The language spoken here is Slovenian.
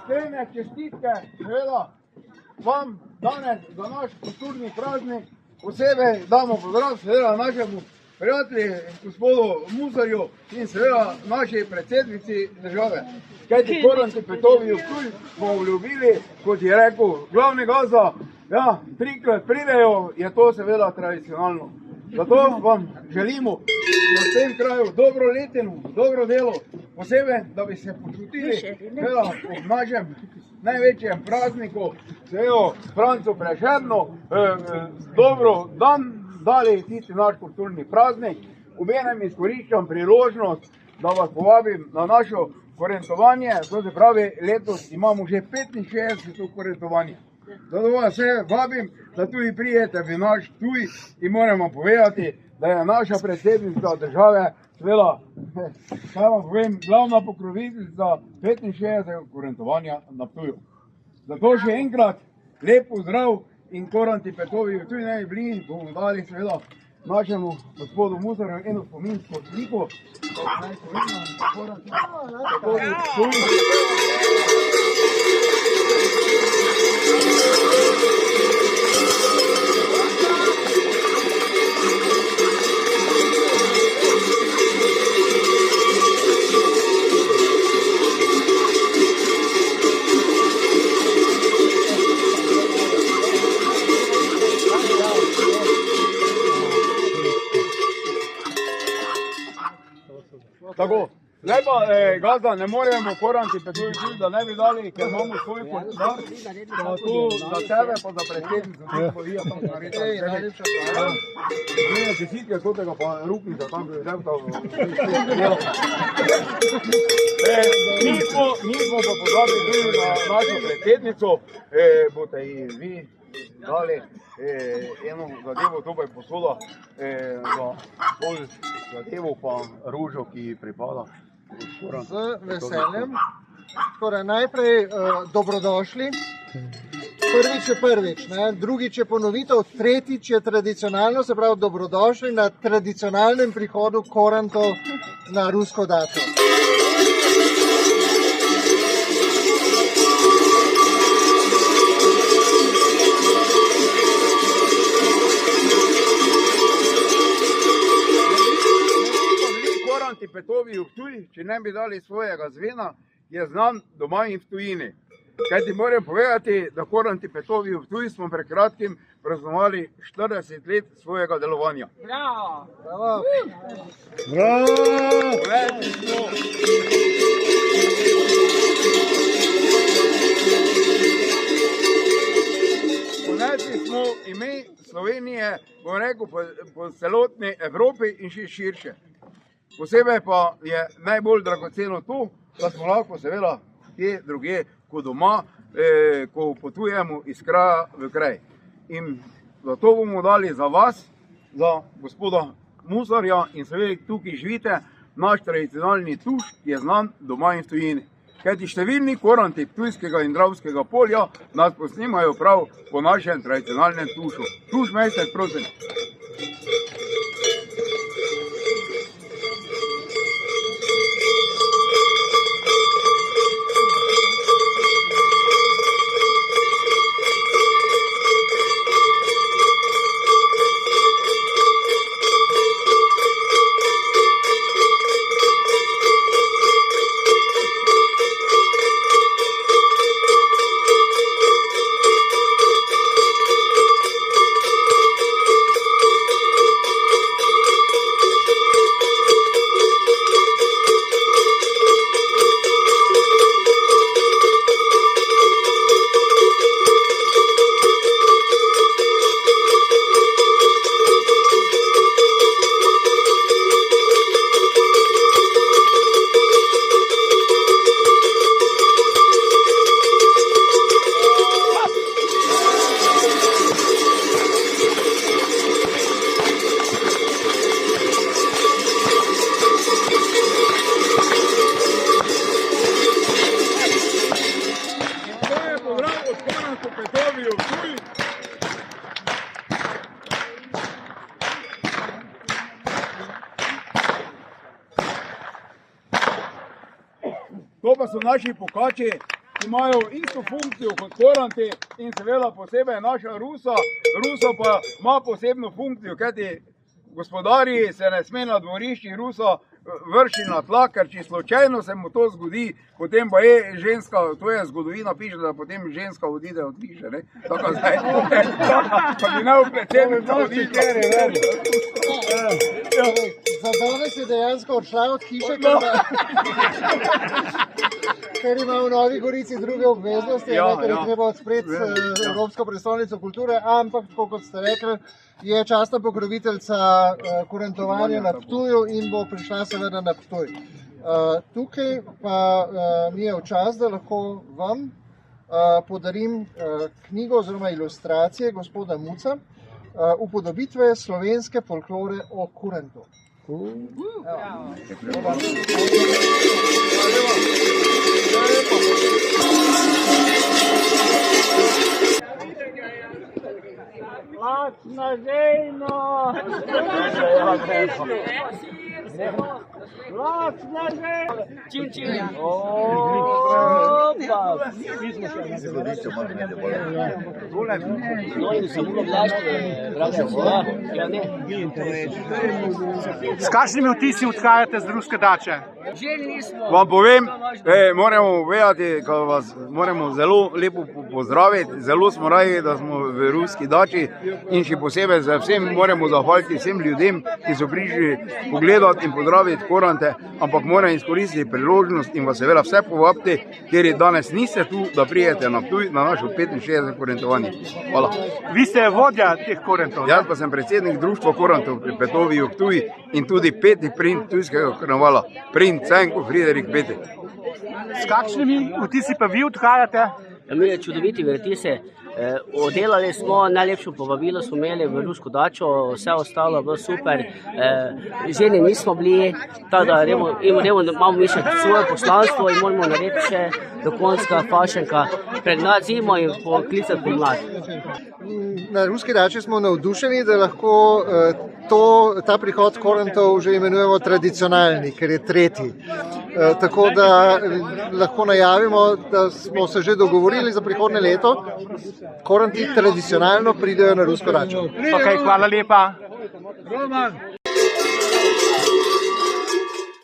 iskrene čestitke, seveda, vam danes za naš kulturni praznik posebej damo pozdrav seveda našemu prijatelju, gospodu Muzarju in seveda naši predsednici države. Kajti Koranti Petoviju Ptuj smo obljubili, kot je rekel glavni gazda, ja, 3-krat pridejo, je to seveda tradicionalno. Zato vam želimo na tem kraju dobro letino, dobro delo, posebej, da bi se počutili seveda ob našem največjem prazniku, seveda Francu Prešernu, dobro dan dali tisti naš kulturni praznik. Obenem izkoriščam priložnost, da vas povabim na našo korentovanje, to se pravi, letos imamo že 65. korentovanje. Zato vas vse vabim, da tudi prijete v naš Ptuj in moramo povedati, da je naša predsednica države, seveda, kaj vam povem, glavna pokroviteljica 65. korentovanja na Ptuju. Zato še enkrat lep pozdrav in Koranti Petoviju Ptuj naj bili, bomo dali seveda našemu gospodu Muzarju eno spominsko sliko. Naj povedam, Koranti Petoviju Ptuj. Tako. Zdaj pa, gazda, ne moremo koranti Petovi tudi, da ne bi dali, ker imamo svoj podar, pa tu za tebe, pa za predsednico, tudi povija tam narediti. Ne, čestitke od tega pa rupnika, tam bi vzel to. Mi smo pa pozabili tudi na našo predsednico, boste ji vi dali eno zadevo, to pa je posoda za pol zadevo pa ružo, ki pripada. Z veseljem. Torej, najprej dobrodošli. Prvič je prvič, ne? Drugič je ponovitev, tretjič je tradicionalno, se pravi dobrodošli na tradicionalnem prihodu korantov na rusko dačo. Petovi v Ptuj, če ne bi dali svojega zvena, je znan doma in v tujini. Kaj ti moram povedati, da koranti Petovi v Ptuj smo pred kratkim praznovali 40 let svojega delovanja. Bravo! Bravo! Ponesli smo ime Slovenije, bom rekel, po celotni Evropi in še širše. Posebej pa je najbolj dragoceno to, da smo lahko seveda kje druge kot doma, ko potujemo iz kraja v kraj. In zato bomo dali za vas, za gospoda Musarja in seveda tukaj živite, naš tradicionalni tuš, ki je znan doma in v tujini. Kajti številni koranti Ptujskega in Dravskega polja nas posnimajo prav po našem tradicionalnem tušu. Tuš mesec, prosim. To pa so naši pokači, ki imajo isto funkcijo kot koranti in seveda posebej naša rusa. Rusa pa ima posebno funkcijo, kajti gospodarji se ne sme na dvoriščih rusa vrši na tla, ker če slučajno se mu to zgodi, potem pa je ženska, to je zgodovina, piše, da potem ženska odide od hiše, ne? Tako zdaj, pa bi naj v predsednico odide. Za danes je dejansko odšla od hiše, ker ima v Novi Gorici druge obveznosti, ker je treba odspreti Evropsko prestolnico kulture, ampak, tako kot ste rekli, je častna pokroviteljca kurentovanja na Ptuju in bo prišla seveda na Ptuj. Tukaj pa mi je v čas, da lahko vam podarim knjigo oziroma ilustracije gospoda Muca, upodobitve slovenske folklore o kurentu. Lačna ženo! Lačna ženo! Čim, čim! Opa! S kakšnimi vtisi odhajate z ruske dače? Vam povem, moramo vedeti, da vas moramo zelo lepo pozdraviti. Zelo smo radi, da smo v ruski dači in še posebej za vsem moramo zahvaliti vsem ljudem, ki so prišli pogledati in pozdraviti korante, ampak moram izkoristiti priložnost in vas seveda vse povabiti, ker danes niste tu, da prijete na Ptuj na našo 65 korentovanje. Hvala. Vi ste vodja teh korentov? Jaz pa sem predsednik društva korantov pri Petoviju Ptuj in tudi peti princ Ptujskega karnevala, princ Cenko Friderik Peti. S kakšnimi vtisi pa vi odhajate? Mi je čudoviti vtisi. Oddelali smo, najlepšo povabilo smo imeli v rusko dačo, vse ostalo bilo super. Ženi nismo bili, tako da imamo mi še svoje poslanstvo in moramo narediti še do konca fašenka, pregnati zimo in poklicati pomlad. Na ruski dači smo navdušeni, da lahko ta prihod korantov že imenujemo tradicionalni, ker je tretji. Tako da lahko najavimo, da smo se že dogovorili za prihodnje leto. Koranti tradicionalno pridejo na rusko dačo. Okay, hvala lepa. Roman.